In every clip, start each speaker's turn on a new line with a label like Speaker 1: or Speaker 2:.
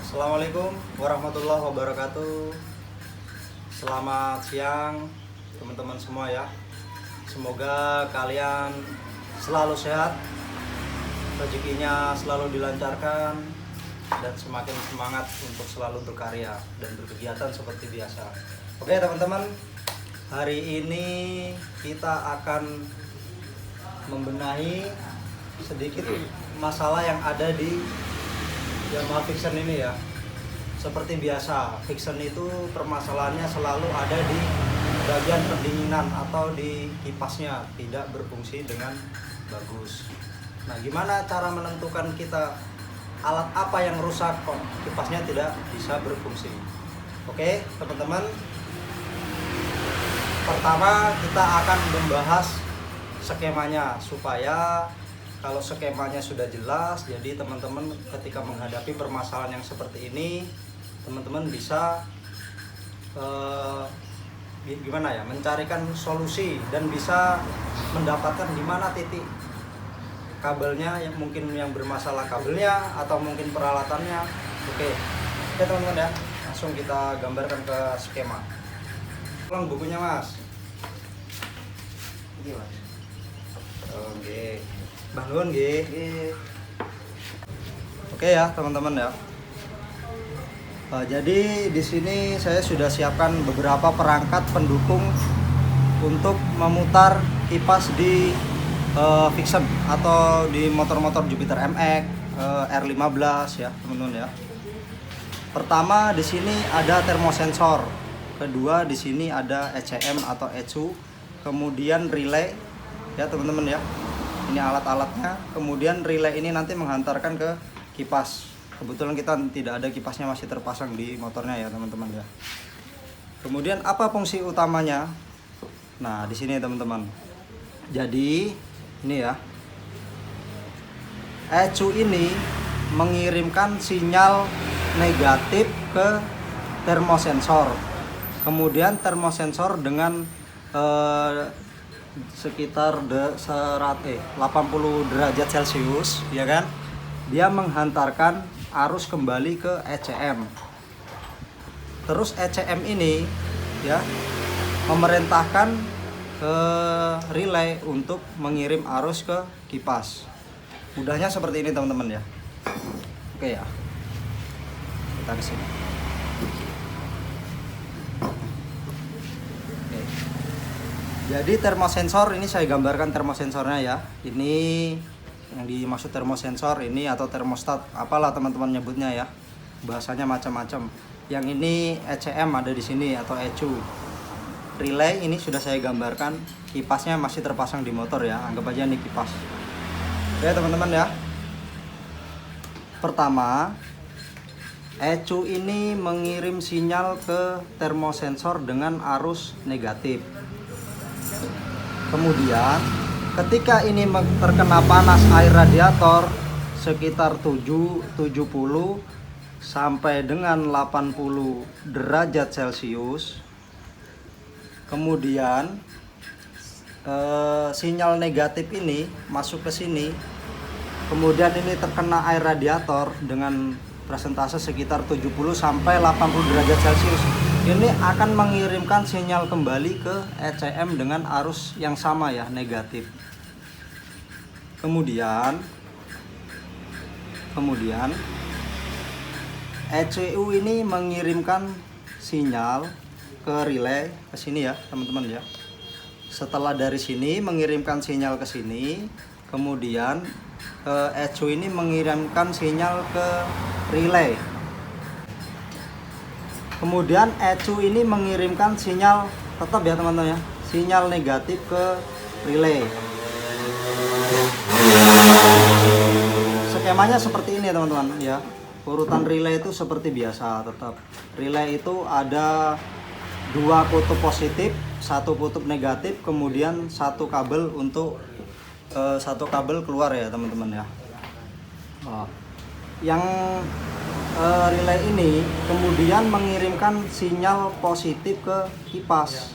Speaker 1: Assalamualaikum warahmatullahi wabarakatuh. Selamat siang teman-teman semua ya. Semoga kalian selalu sehat, rezekinya selalu dilancarkan, dan semakin semangat untuk selalu berkarya dan berkegiatan seperti biasa. Oke teman-teman, hari ini kita akan membenahi sedikit masalah yang ada di Yamaha Vixion ini ya. Seperti biasa, Vixion itu permasalahannya selalu ada di bagian pendinginan atau di kipasnya, tidak berfungsi dengan bagus. Nah, gimana cara menentukan kita alat apa yang rusak kok kipasnya tidak bisa berfungsi? Oke, teman-teman. Pertama, kita akan membahas skemanya supaya kalau skemanya sudah jelas, jadi teman-teman ketika menghadapi permasalahan yang seperti ini, teman-teman bisa gimana ya, mencarikan solusi dan bisa mendapatkan di mana titik kabelnya yang mungkin yang bermasalah kabelnya atau mungkin peralatannya. Oke teman-teman ya, langsung kita gambarkan ke skema. Tolong bukunya mas. Ini mas. Oke. Bangun G. Oke ya teman-teman ya. Jadi di sini saya sudah siapkan beberapa perangkat pendukung untuk memutar kipas di Vixion atau di motor-motor Jupiter MX, R15 ya teman-teman ya. Pertama di sini ada termosensor, kedua di sini ada ECM atau ECU, kemudian relay ya teman-teman ya. Ini alat-alatnya, kemudian relay ini nanti menghantarkan ke kipas. Kebetulan kita tidak ada kipasnya, masih terpasang di motornya ya teman-teman ya. Kemudian apa fungsi utamanya? Nah di sini teman-teman. Jadi ini ya, ECU ini mengirimkan sinyal negatif ke termosensor. Kemudian termosensor dengan sekitar 80 derajat Celcius ya kan, dia menghantarkan arus kembali ke ECM. Terus ECM ini ya memerintahkan relay untuk mengirim arus ke kipas. Mudahnya seperti ini teman-teman ya. Oke ya, kita ke sini. Jadi termosensor ini saya gambarkan termosensornya ya. Ini yang dimaksud termosensor ini atau termostat, apalah teman-teman nyebutnya ya. Bahasanya macam-macam. Yang ini ECM ada di sini atau ECU. Relay ini sudah saya gambarkan, kipasnya masih terpasang di motor ya. Anggap aja ini kipas. Oke teman-teman ya. Pertama, ECU ini mengirim sinyal ke termosensor dengan arus negatif. Kemudian ketika ini terkena panas air radiator sekitar 70 sampai dengan 80 derajat Celcius, kemudian sinyal negatif ini masuk ke sini, kemudian ini terkena air radiator dengan persentase sekitar 70 sampai 80 derajat Celcius. Ini akan mengirimkan sinyal kembali ke ECM dengan arus yang sama ya, negatif. Kemudian ECU ini mengirimkan sinyal ke relay ke sini ya teman-teman ya. Setelah dari sini mengirimkan sinyal ke sini, kemudian ECU ini mengirimkan sinyal ke relay. Kemudian ECU ini mengirimkan sinyal, tetap ya teman-teman ya, sinyal negatif ke relay. Skemanya seperti ini teman-teman ya. Urutan relay itu seperti biasa tetap. Relay itu ada dua kutub positif, satu kutub negatif, kemudian satu kabel untuk satu kabel keluar ya teman-teman ya. Yang relay ini kemudian mengirimkan sinyal positif ke kipas.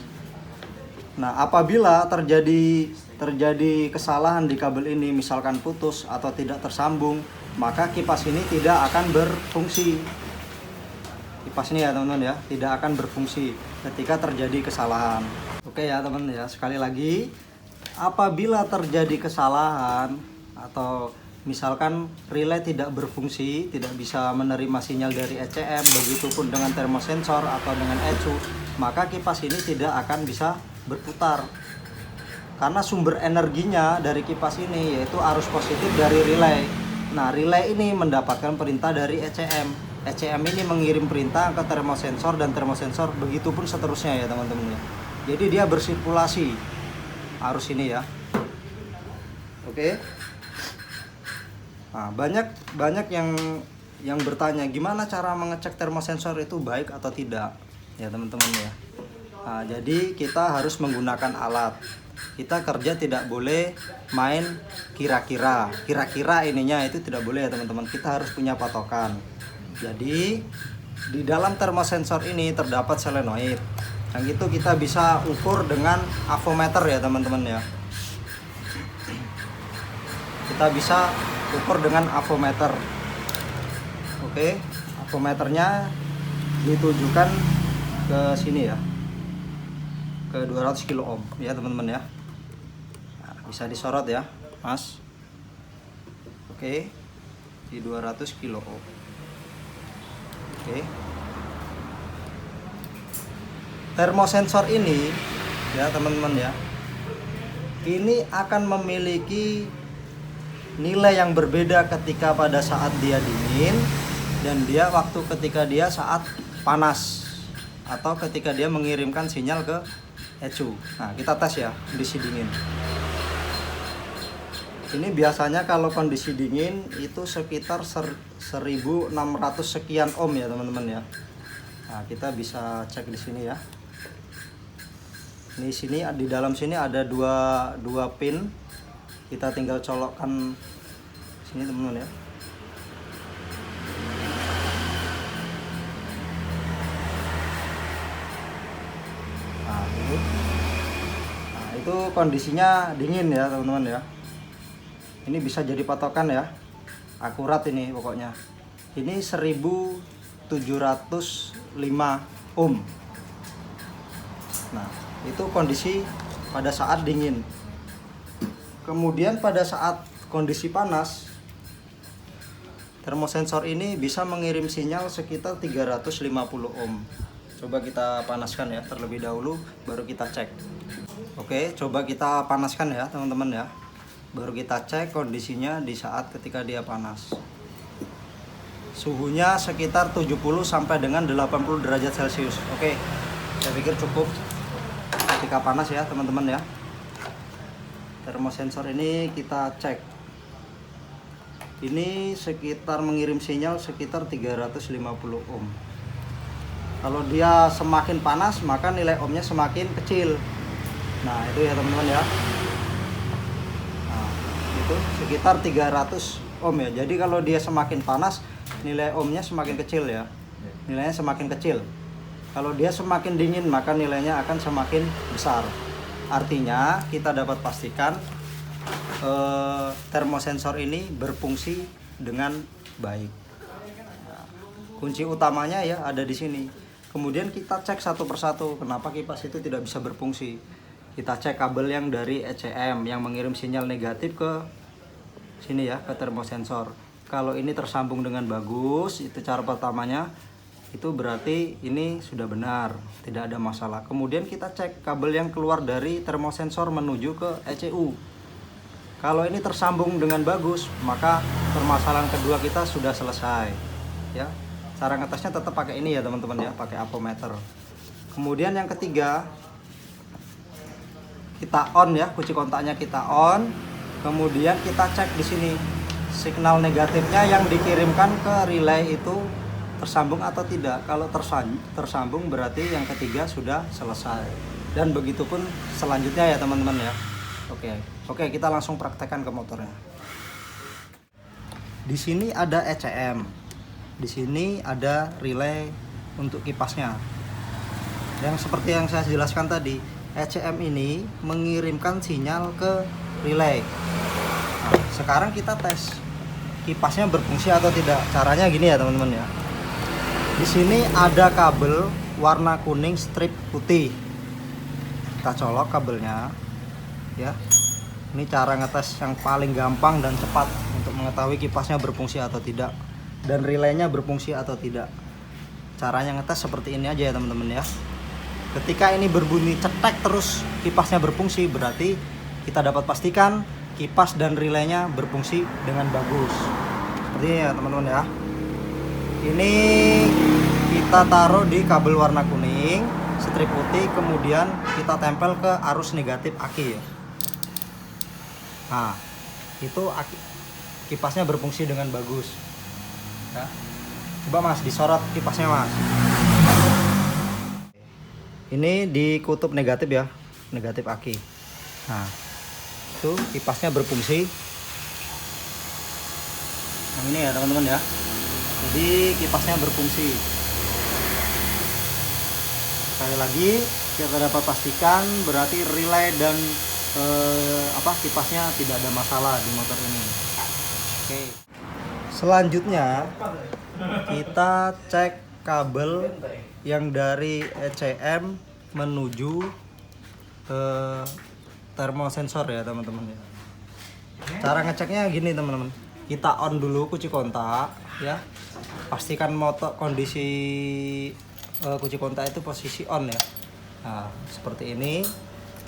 Speaker 1: Nah, apabila terjadi kesalahan di kabel ini, misalkan putus atau tidak tersambung, maka kipas ini tidak akan berfungsi. kipas ini ya teman-teman ya, tidak akan berfungsi ketika terjadi kesalahan. Oke ya teman-teman ya, sekali lagi, apabila terjadi kesalahan atau misalkan relay tidak berfungsi, tidak bisa menerima sinyal dari ECM, begitupun dengan termosensor atau dengan ECU, maka kipas ini tidak akan bisa berputar. Karena sumber energinya dari kipas ini yaitu arus positif dari relay. Nah, relay ini mendapatkan perintah dari ECM. ECM ini mengirim perintah ke termosensor dan termosensor begitupun seterusnya ya teman-teman ya. Jadi dia bersirkulasi arus ini ya. Oke. Nah, banyak yang bertanya gimana cara mengecek termosensor itu baik atau tidak ya teman-teman ya. Nah, jadi kita harus menggunakan alat. Kita kerja tidak boleh main kira-kira ininya, itu tidak boleh ya teman-teman. Kita harus punya patokan. Jadi di dalam termosensor ini terdapat solenoid. Yang itu kita bisa ukur dengan avometer ya teman-teman ya. Kita bisa ukur dengan avometer. Oke, avometernya ditujukan ke sini ya, ke 200 kilo ohm ya teman-teman ya. Nah, bisa disorot ya mas. Oke, di 200 kilo ohm. Oke, termosensor ini ya teman-teman ya, ini akan memiliki nilai yang berbeda ketika pada saat dia dingin dan ketika dia saat panas atau ketika dia mengirimkan sinyal ke ECU. Nah, kita tes ya kondisi dingin. Ini biasanya kalau kondisi dingin itu sekitar 1600 sekian ohm ya teman-teman ya. Nah, kita bisa cek di sini ya. Ini sini di dalam sini ada dua pin. Kita tinggal colokkan sini teman-teman ya. Nah, itu kondisinya dingin ya teman-teman ya. Ini bisa jadi patokan ya. Akurat ini pokoknya. Ini 1705 ohm. Nah, itu kondisi pada saat dingin. Kemudian pada saat kondisi panas, termosensor ini bisa mengirim sinyal sekitar 350 ohm. Coba kita panaskan ya terlebih dahulu, baru kita cek. Oke, coba kita panaskan ya teman-teman ya. Baru kita cek kondisinya di saat ketika dia panas. Suhunya sekitar 70 sampai dengan 80 derajat Celcius. Oke, saya pikir cukup ketika panas ya teman-teman ya. Termosensor ini kita cek. Ini sekitar mengirim sinyal sekitar 350 ohm. Kalau dia semakin panas maka nilai ohmnya semakin kecil. Nah, itu ya teman-teman ya. Nah, itu sekitar 300 ohm ya. Jadi kalau dia semakin panas nilai ohmnya semakin kecil ya. Nilainya semakin kecil. Kalau dia semakin dingin maka nilainya akan semakin besar. Artinya kita dapat pastikan termosensor ini berfungsi dengan baik. Nah, kunci utamanya ya ada di sini. Kemudian kita cek satu persatu kenapa kipas itu tidak bisa berfungsi. Kita cek kabel yang dari ECM yang mengirim sinyal negatif ke sini ya, ke termosensor. Kalau ini tersambung dengan bagus, itu cara pertamanya. Itu berarti ini sudah benar, tidak ada masalah. Kemudian kita cek kabel yang keluar dari termosensor menuju ke ECU. Kalau ini tersambung dengan bagus, maka permasalahan kedua kita sudah selesai ya. Cara ngetesnya tetap pakai ini ya teman-teman ya, pakai avometer. Kemudian yang ketiga, kita on ya, kunci kontaknya kita on. Kemudian kita cek di sini signal negatifnya yang dikirimkan ke relay itu tersambung atau tidak. Kalau tersambung berarti yang ketiga sudah selesai. Dan begitupun selanjutnya ya teman-teman ya. Oke, kita langsung praktekkan ke motornya. Di sini ada ECM. Di sini ada relay untuk kipasnya. Yang seperti yang saya jelaskan tadi, ECM ini mengirimkan sinyal ke relay. Nah, sekarang kita tes kipasnya berfungsi atau tidak. Caranya gini ya teman-teman ya. Di sini ada kabel warna kuning strip putih. Kita colok kabelnya ya. Ini cara ngetes yang paling gampang dan cepat untuk mengetahui kipasnya berfungsi atau tidak dan relaynya berfungsi atau tidak. Caranya ngetes seperti ini aja ya teman-teman ya. Ketika ini berbunyi cetek terus kipasnya berfungsi, berarti kita dapat pastikan kipas dan relaynya berfungsi dengan bagus. Seperti ini ya teman-teman ya. Ini kita taruh di kabel warna kuning strip putih, kemudian kita tempel ke arus negatif aki ya. Nah, itu kipasnya berfungsi dengan bagus ya. Coba Mas disorot kipasnya Mas. Ini di kutub negatif ya, negatif aki. Nah, itu kipasnya berfungsi. Nah ini ya teman-teman ya. Jadi kipasnya berfungsi. Sekali lagi kita dapat pastikan berarti relay dan kipasnya tidak ada masalah di motor ini. Oke. Selanjutnya kita cek kabel yang dari ECM menuju termosensor ya teman-teman ya. Cara ngeceknya gini teman-teman. Kita on dulu kunci kontak ya. Pastikan motor kondisi kunci kontak itu posisi on ya. Nah, seperti ini.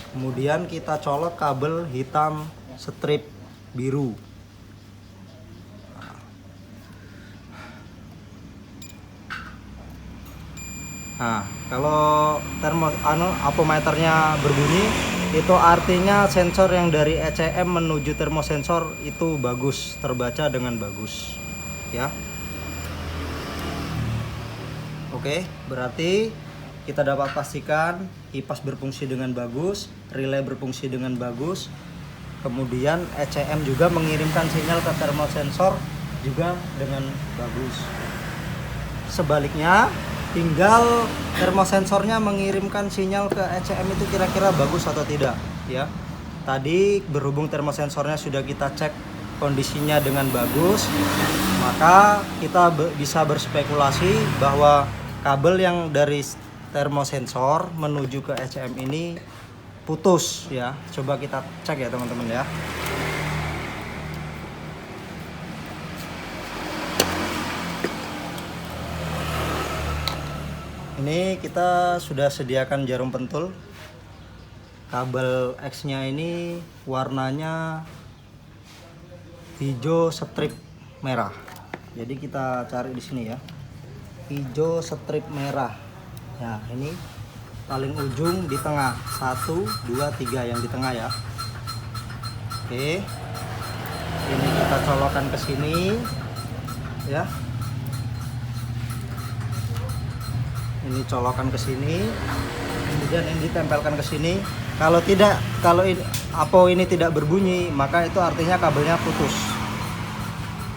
Speaker 1: Kemudian kita colok kabel hitam strip biru. Nah, kalau apometernya berbunyi, itu artinya sensor yang dari ECM menuju termosensor itu bagus, terbaca dengan bagus, ya. Oke, berarti kita dapat pastikan kipas berfungsi dengan bagus, relay berfungsi dengan bagus. Kemudian ECM juga mengirimkan sinyal ke termosensor juga dengan bagus. Sebaliknya, tinggal termosensornya mengirimkan sinyal ke ECM itu kira-kira bagus atau tidak ya. Tadi berhubung termosensornya sudah kita cek kondisinya dengan bagus, maka kita bisa berspekulasi bahwa kabel yang dari termosensor menuju ke ECM ini putus ya. Coba kita cek ya teman-teman ya. Ini kita sudah sediakan jarum pentul. Kabel X-nya ini warnanya hijau strip merah. Jadi kita cari di sini ya. Hijau strip merah. Nah, ini paling ujung di tengah. 1, 2, 3 yang di tengah ya. Oke. Ini kita colokkan ke sini ya. Ini colokan ke sini, kemudian ini ditempelkan ke sini. Kalau ini tidak berbunyi, maka itu artinya kabelnya putus.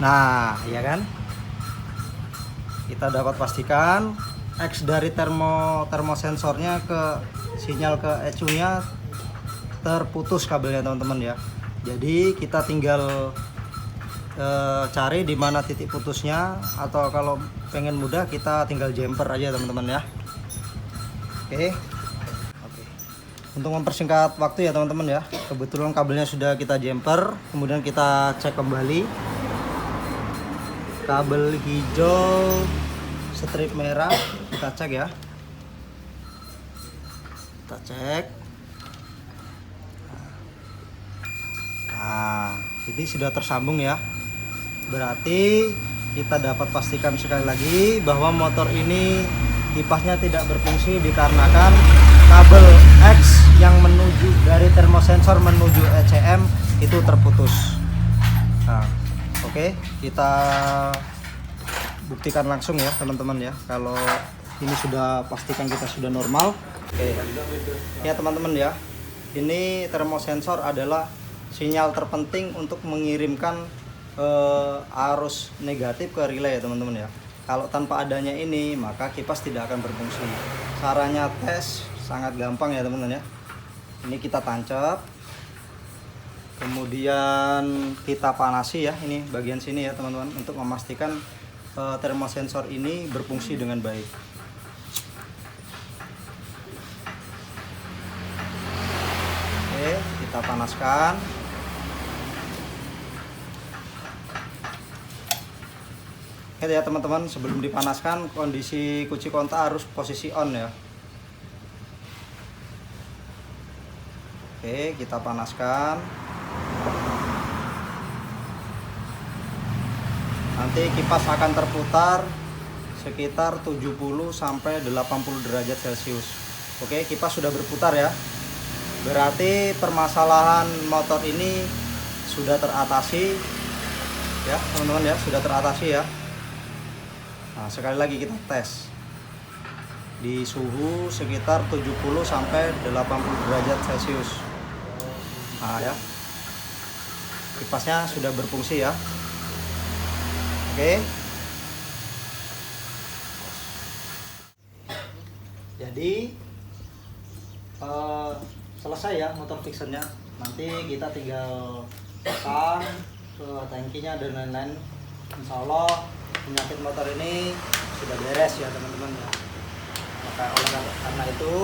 Speaker 1: Nah, ya kan? Kita dapat pastikan X dari termosensornya ke sinyal ke ECU-nya terputus kabelnya teman-teman ya. Jadi kita tinggal cari di mana titik putusnya, atau kalau pengen mudah kita tinggal jumper aja teman-teman ya. Oke. Untuk mempersingkat waktu ya teman-teman ya, kebetulan kabelnya sudah kita jumper, kemudian kita cek kembali kabel hijau strip merah, kita cek ya. Kita cek. Nah, ini sudah tersambung ya. Berarti kita dapat pastikan sekali lagi bahwa motor ini kipasnya tidak berfungsi dikarenakan kabel X yang menuju dari termosensor menuju ECM itu terputus. Nah, oke, kita buktikan langsung ya teman-teman ya. Kalau ini sudah pastikan kita sudah normal. Oke. Ya teman-teman ya. Ini termosensor adalah sinyal terpenting untuk mengirimkan arus negatif ke relay ya teman-teman ya. Kalau tanpa adanya ini, maka kipas tidak akan berfungsi. Caranya tes sangat gampang ya teman-teman ya. Ini kita tancap, kemudian kita panasi ya, ini bagian sini ya teman-teman, untuk memastikan termosensor ini berfungsi dengan baik. Oke, kita panaskan. Oke ya teman-teman, sebelum dipanaskan kondisi kunci kontak harus posisi on ya. Oke, kita panaskan. Nanti kipas akan terputar sekitar 70 sampai 80 derajat Celcius. Oke, kipas sudah berputar ya. Berarti permasalahan motor ini sudah teratasi ya, teman-teman ya, sudah teratasi ya. Nah, sekali lagi kita tes di suhu sekitar 70 sampai 80 derajat Celcius. Nah ya, kipasnya sudah berfungsi ya. Oke, jadi selesai ya motor Vixennya. Nanti kita tinggal pasang ke tangkinya dan lain-lain. Insya Allah penyakit motor ini sudah beres ya teman-teman ya. Maka oleh karena itu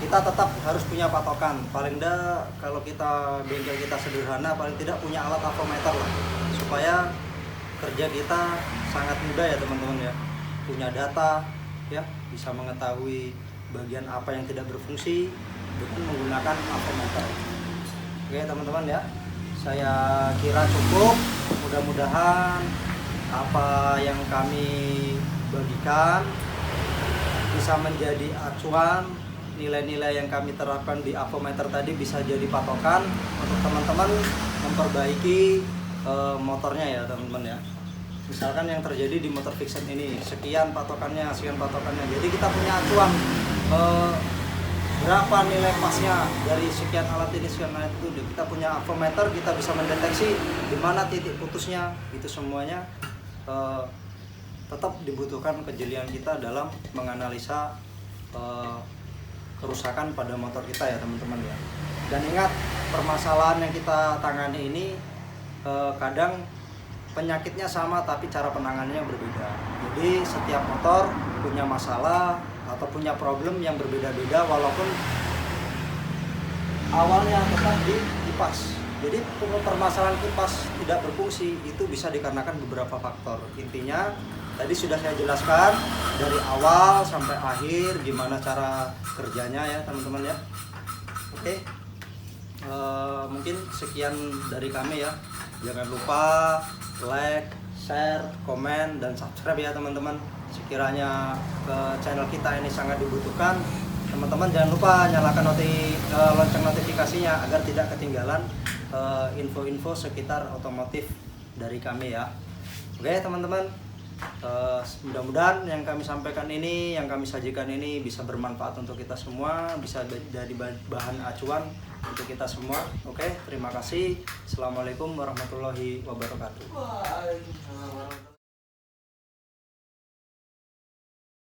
Speaker 1: kita tetap harus punya patokan. Paling tidak kalau kita bengkel kita sederhana, paling tidak punya alat avometer lah, supaya kerja kita sangat mudah ya teman-teman ya. Punya data ya, bisa mengetahui bagian apa yang tidak berfungsi dengan menggunakan avometer. Oke teman-teman ya, saya kira cukup. Mudah-mudahan apa yang kami bagikan bisa menjadi acuan. Nilai-nilai yang kami terapkan di avometer tadi bisa jadi patokan untuk teman-teman memperbaiki motornya ya teman-teman ya. Misalkan yang terjadi di motor Vixen ini, sekian patokannya, sekian patokannya. Jadi kita punya acuan berapa nilai pasnya dari sekian alat ini, sekian alat itu. Kita punya avometer, kita bisa mendeteksi di mana titik putusnya. Itu semuanya tetap dibutuhkan kejelian kita dalam menganalisa kerusakan pada motor kita ya teman-teman ya. Dan ingat, permasalahan yang kita tangani ini kadang penyakitnya sama tapi cara penanganannya berbeda. Jadi setiap motor punya masalah atau punya problem yang berbeda-beda, walaupun awalnya tetap di kipas. Jadi permasalahan kipas tidak berfungsi itu bisa dikarenakan beberapa faktor. Intinya tadi sudah saya jelaskan dari awal sampai akhir gimana cara kerjanya ya teman-teman ya. Oke, mungkin sekian dari kami ya. Jangan lupa like, share, komen, dan subscribe ya teman-teman. Sekiranya ke channel kita ini sangat dibutuhkan, teman-teman jangan lupa nyalakan lonceng notifikasinya agar tidak ketinggalan info-info sekitar otomotif dari kami ya. Oke teman-teman, mudah-mudahan yang kami sampaikan ini, yang kami sajikan ini bisa bermanfaat untuk kita semua, bisa jadi bahan acuan untuk kita semua. Oke, terima kasih. Assalamualaikum warahmatullahi wabarakatuh.